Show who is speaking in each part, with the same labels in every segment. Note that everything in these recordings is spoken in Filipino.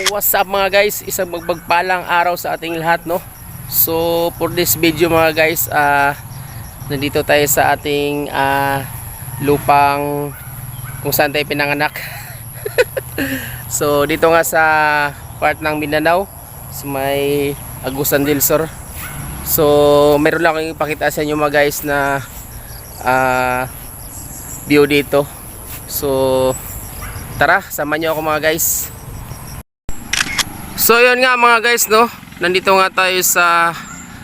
Speaker 1: What's up mga guys? Isang magpagpalang araw sa ating lahat, no? So for this video mga guys, nandito tayo sa ating lupang kung saan tayo pinanganak. So dito nga sa part ng Mindanao, sa may Agusan del Sur. So meron lang akong ipakita sa inyo mga guys na view dito. So tara, samahan niyo ako mga guys. So yun nga mga guys, no, nandito nga tayo sa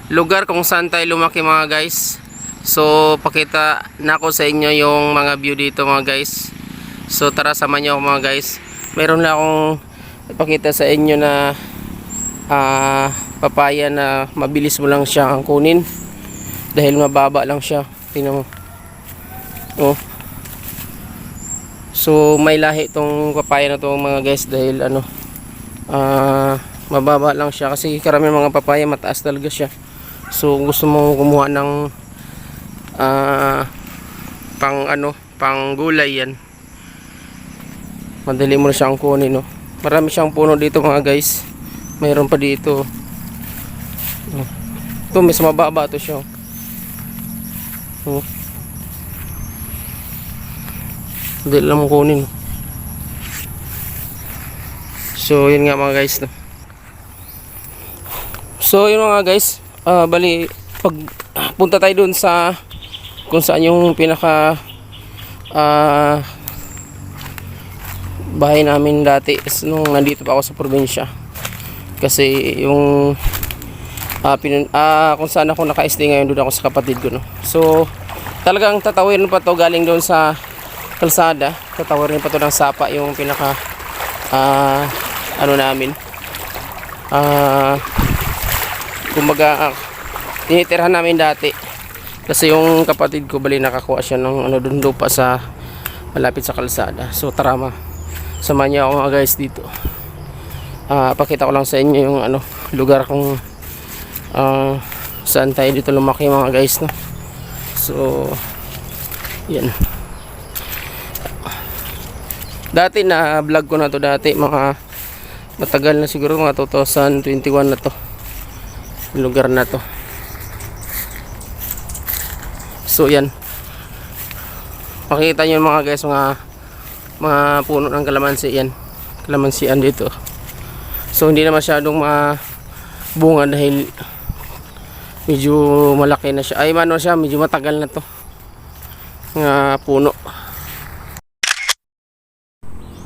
Speaker 1: lugar kung saan tayo lumaki mga guys. So pakita na ako sa inyo yung mga view dito mga guys. So tara, samahan niyo ako mga guys. Meron lang akong ipakita sa inyo na papaya na mabilis mo lang siya ang kunin dahil mababa lang siya. Tingnan mo. Oh. So may lahi tong papaya na to mga guys dahil mababa lang siya kasi karamihan mga papaya mataas talaga siya. So gusto mo kumuha ng pang gulay, yan madali mo na siyang kunin, no? Marami siyang puno dito mga guys. Mayroon pa dito. Ito mas mababa to siya. Madali lang mo kunin. So yun nga mga guys, no? So yun mga guys, bali pag punta tayo dun sa kung saan yung pinaka bahay namin dati nung nandito pa ako sa probinsya. Kasi yung kung saan ako naka-stay ngayon, doon ako sa kapatid ko, no? So talagang tatawirin pa to galing doon sa kalsada. Tatawirin pa to ng sapa yung pinaka namin. Kumbaga tinitirhan namin dati. Kasi yung kapatid ko bali nakakuha siya ng doon lupa sa malapit sa kalsada. So tara, samahan niyo ako mga guys dito. Pakita ko lang sa inyo yung lugar kung saan tayo dito lumaki mga guys, no? So yan. Dati na vlog ko na to dati, mga matagal na siguro, mga 2021 na to yung lugar na to. So yan, pakita nyo mga guys, mga puno ng kalamansi, yan kalamansian dito. So hindi na masyadong bunga dahil medyo malaki na siya, siya medyo matagal na to nga puno.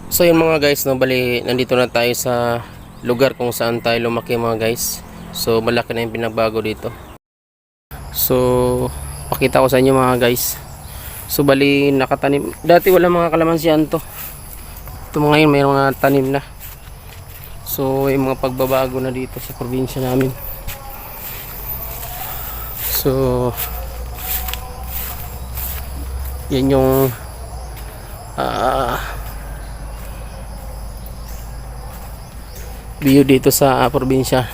Speaker 1: So yun mga guys, no, bali nandito na tayo sa lugar kung saan tayo lumaki mga guys. So malaki na yung pinagbago dito. So pakita ko sa inyo mga guys. So bali nakatanim, dati wala mga kalamansian to. Ito mga yun, may mga tanim na. So yung mga pagbabago na dito sa probinsya namin. So yan yung view dito sa probinsya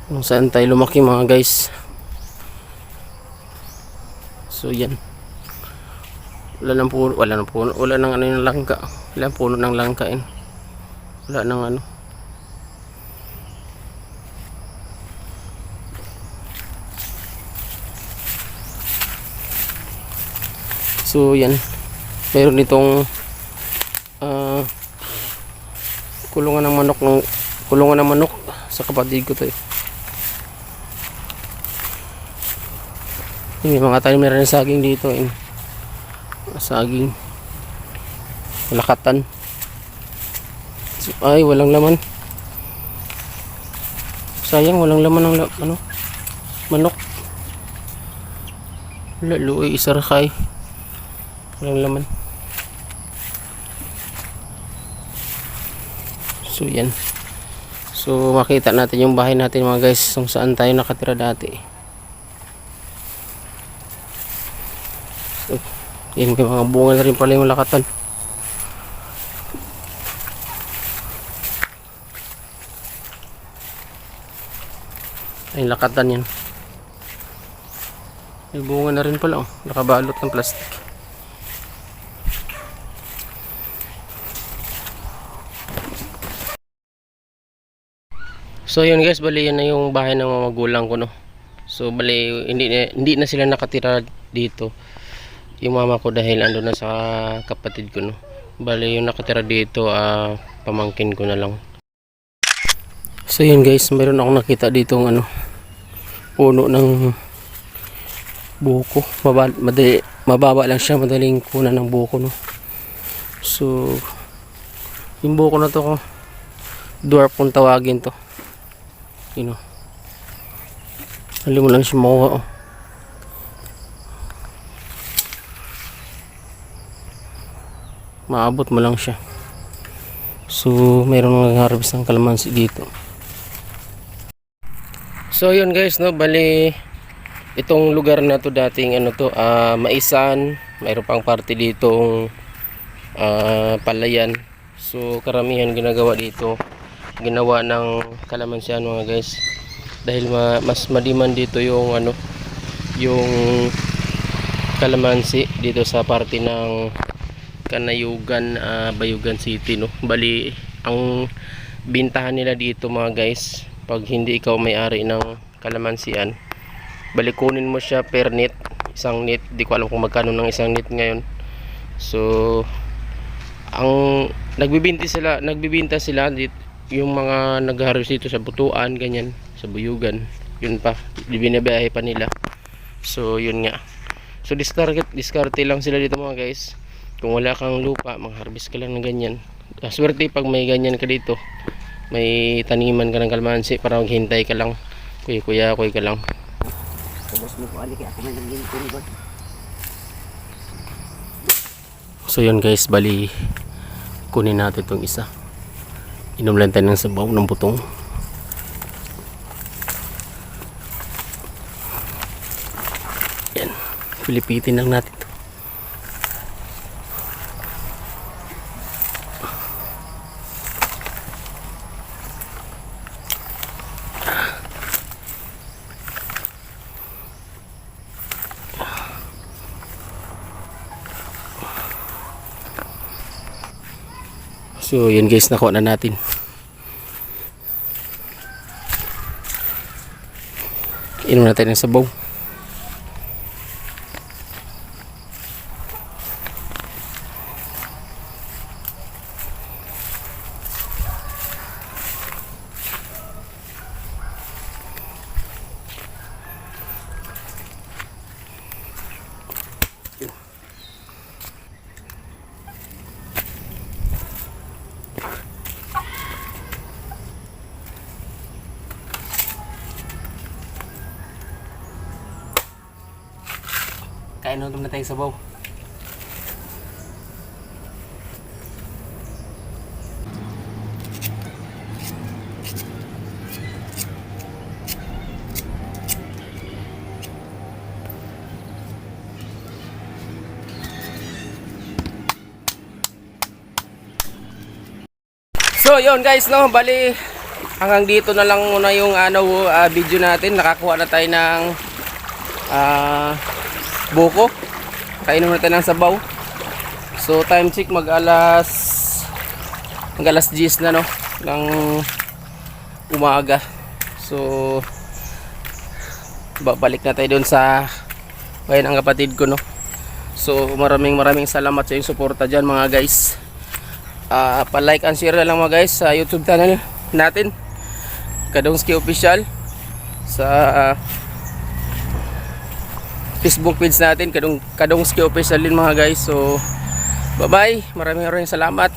Speaker 1: kung saan tayo lumaki mga guys. So yan, wala nang yung langka, wala puno ng langka, wala nang so yan, mayroon itong kulungan ng manok sa kapatid ko to. May mga tanim na rin ng saging dito, saging lakatan. So, ay walang laman, sayang, walang laman ng manok. Luoy isarakay, walang laman. So yan, so makita natin yung bahay natin mga guys kung saan tayo nakatira dati. So yan, may mga bunga na rin pala yung lakatan. Ay lakatan yan, may bunga na rin pala, nakabalot ng plastic. So yun guys, bali yun na yung bahay ng mga magulang ko, no. So bali hindi na sila nakatira dito. Yung mama ko dahil ando na sa kapatid ko, no. Bali yung nakatira dito pamangkin ko na lang. So yun guys, meron akong nakita dito ng puno ng buko. Mababa lang siya, madaling kunan ng buko, no. So yung buko na to, dwarf kung tawagin to. You know, hali mo lang siya makuha, maabot mo lang siya. So mayroong nag-harvest ng kalamansi dito. So yun guys, no, bali itong lugar na to dating Maisan, mayroon pang parte ditong Palayan. So karamihan ginagawa dito, ginawa ng kalamansian mga guys, dahil mas madiman dito yung yung kalamansi dito sa parte ng Kanayugan, Bayugan City, no. Bali ang bintahan nila dito mga guys, pag hindi ikaw may-ari ng kalamansian, bali kunin mo siya per net, isang net, di ko alam kung magkano ng isang net ngayon. So ang nagbibinta sila dito, yung mga nag-harvest dito sa Butuan, ganyan, sa Buyugan, yun pa, binabiyahe pa nila. So yun nga, so diskarte lang sila dito mga guys. Kung wala kang lupa, mag-harvest ka lang ng ganyan. Swerte pag may ganyan ka dito, may taniman ka ng kalamansi, para maghintay ka lang, kuya ka lang. So yun guys, bali kunin natin itong isa. Inom lang tayo ng sabaw ng butong. Yan, pilipitin lang natin to. So yun guys, nakuha na natin. Inom natin ng sabaw. Kain na tayong sabaw. So yun guys, no, bali hanggang dito na lang muna yung video natin. Nakakuha na tayo ng buko. Kainom natin ng sabaw. So time check, mag alas 10 na, no, ng umaga. So babalik na tayo doon sa bayan ng kapatid ko, no. So maraming salamat sa inyong suporta dyan mga guys. Pa-like and share na lang mga guys sa YouTube channel natin, Kadongski Official. Sa Facebook page natin, Kadongski Official din mga guys. So bye bye, maraming salamat.